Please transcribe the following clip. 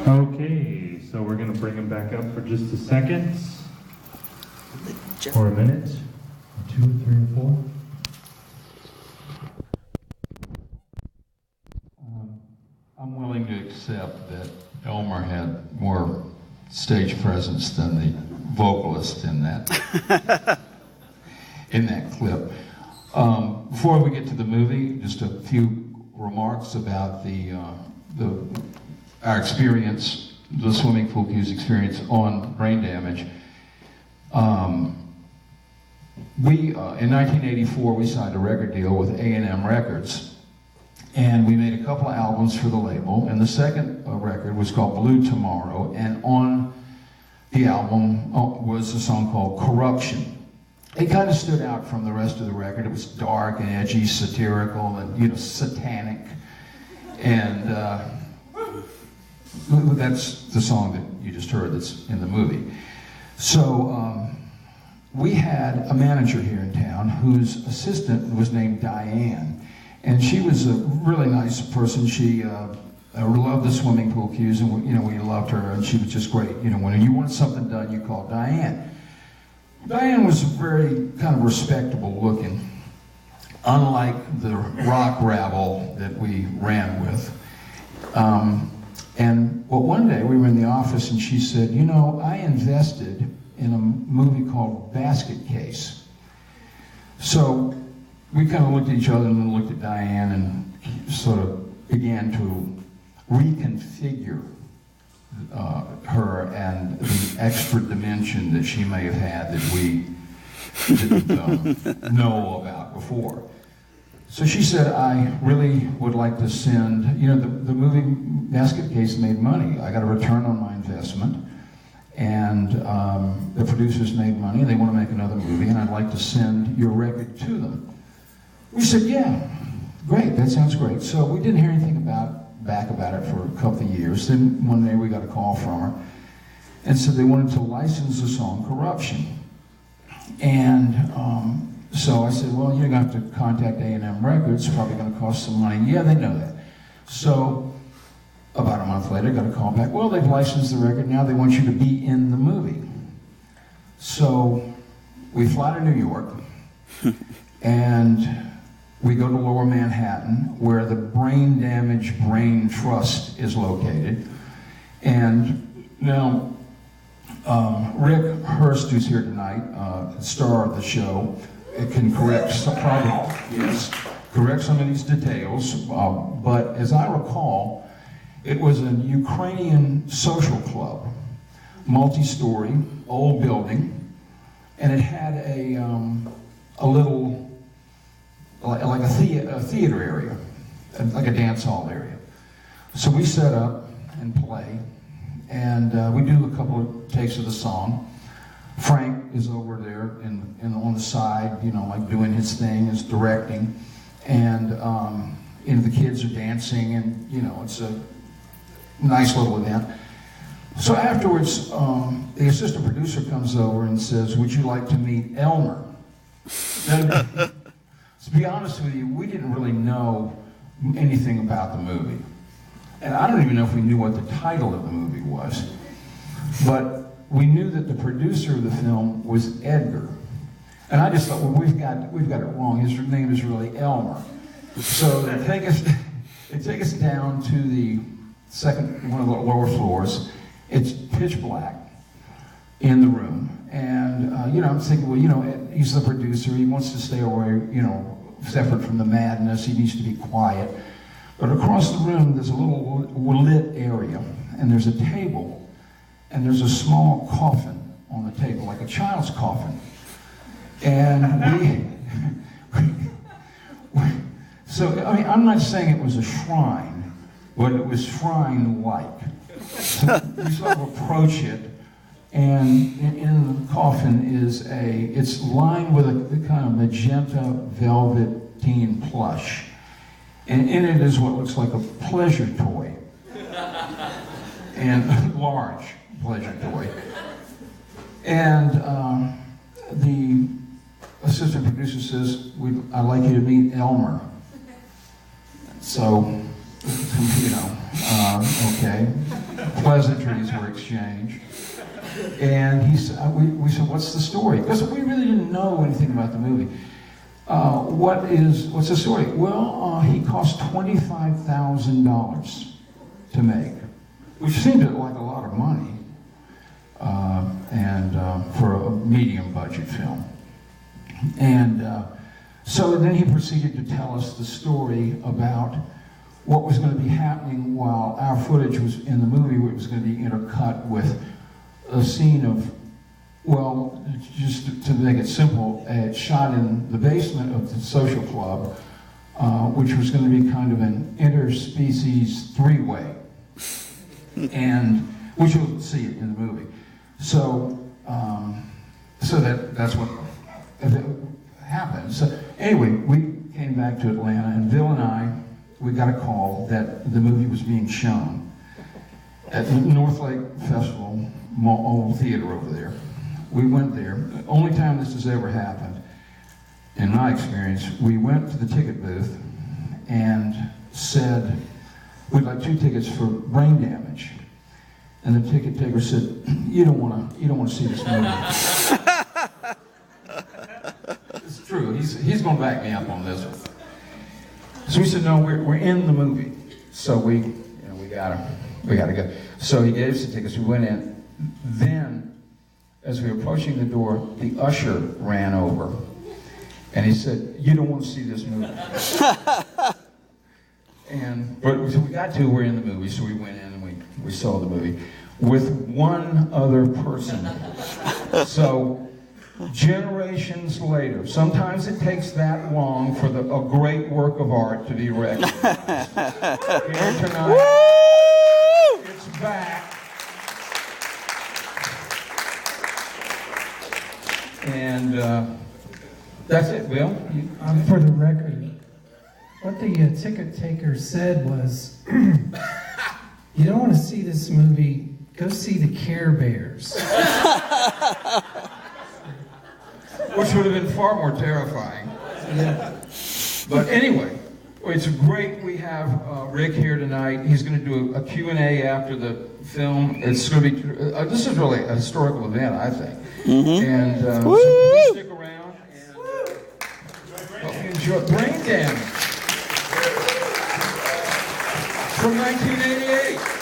Okay, so we're going to bring him back up for just a second, or a minute, 2, 3, or 4. I'm willing to accept that Elmer had more stage presence than the vocalist in that in that clip. Before we get to the movie, just a few remarks about our experience, the swimming pool cues experience on brain damage. In 1984, we signed a record deal with A&M Records, and we made a couple of albums for the label, and the second record was called Blue Tomorrow, and on the album was a song called Corruption. It kind of stood out from the rest of the record. It was dark and edgy, satirical, and satanic, and that's the song that you just heard that's in the movie. So we had a manager here in town whose assistant was named Diane, and she was a really nice person. She loved the swimming pool cues, and we loved her, and she was just great. When you wanted something done, you called Diane. Diane was very kind of respectable looking, unlike the rock rabble that we ran with. One day we were in the office and she said, I invested in a movie called Basket Case. So we kind of looked at each other and then looked at Diane and sort of began to reconfigure her and the extra dimension that she may have had that we didn't know about before. So she said, I really would like to send, the movie Basket Case made money. I got a return on my investment, and the producers made money, and they want to make another movie, and I'd like to send your record to them. We said, yeah, great, that sounds great. So we didn't hear anything back about it for a couple of years. Then one day we got a call from her, and said they wanted to license the song Corruption. And so I said, well, you're going to have to contact A&M Records. It's probably going to cost some money. Yeah, they know that. So about a month later, got a call back. Well, they've licensed the record. Now they want you to be in the movie. So we fly to New York, and we go to Lower Manhattan, where the Brain Damage Brain Trust is located. And now, Rick Hurst, who's here tonight, star of the show, it can correct some of these details. But as I recall, it was a Ukrainian social club, multi-story, old building, and it had a little, like a theater area, like a dance hall area. So we set up and play, and we do a couple of takes of the song. Frank is over there on the side, like doing his thing, is directing, and the kids are dancing, and it's a nice little event. So afterwards, the assistant producer comes over and says, "Would you like to meet Elmer?" And, to be honest with you, we didn't really know anything about the movie. And I don't even know if we knew what the title of the movie was. But we knew that the producer of the film was Edgar. And I just thought, well, we've got it wrong. His name is really Elmer. So they take us down to the one of the lower floors. It's pitch black in the room. And, I'm thinking, well, he's the producer. He wants to stay away, separate from the madness. He needs to be quiet. But across the room, there's a little lit area, and there's a table, and there's a small coffin on the table, like a child's coffin. And I'm not saying it was a shrine, but it was shrine-like. So we sort of approach it, and in the coffin it's lined with a kind of magenta velveteen plush. And in it is what looks like a pleasure toy. And a large pleasure toy. And the assistant producer says, I'd like you to meet Elmer. So you know, okay. Pleasantries were exchanged. And he said, we said, what's the story? Because we really didn't know anything about the movie. What's the story? Well, he cost $25,000 to make, which seemed like a lot of money, for a medium budget film. And so then he proceeded to tell us the story about what was going to be happening while our footage was in the movie, where it was going to be intercut with a scene of, well, just to make it simple, shot in the basement of the social club, which was going to be kind of an interspecies three-way, and which you'll see it in the movie. So, that's what happened. So anyway, we came back to Atlanta, and Bill and I, we got a call that the movie was being shown at the North Lake Festival old theater over there. We went there. The only time this has ever happened, in my experience, we went to the ticket booth and said, we'd like 2 tickets for brain damage. And the ticket taker said, you don't want to see this movie. It's true. He's going to back me up on this one. So we said, no, we're in the movie. So we gotta go. So he gave us the tickets. We went in. Then, as we were approaching the door, the usher ran over, and he said, "You don't want to see this movie." But so we got to, we're in the movie, so we went in and we saw the movie with one other person. So generations later, sometimes it takes that long for a great work of art to be recognized. Here tonight, it's back. And that's it, Bill. For the record, what the ticket taker said was, you don't want to see this movie, go see the Care Bears. Which would have been far more terrifying. Yeah. But anyway, it's great we have Rick here tonight. He's going to do a Q&A after the film. It's going to be, this is really a historical event, I think. And so please stick around and hope you enjoy Brain Damage from 1988.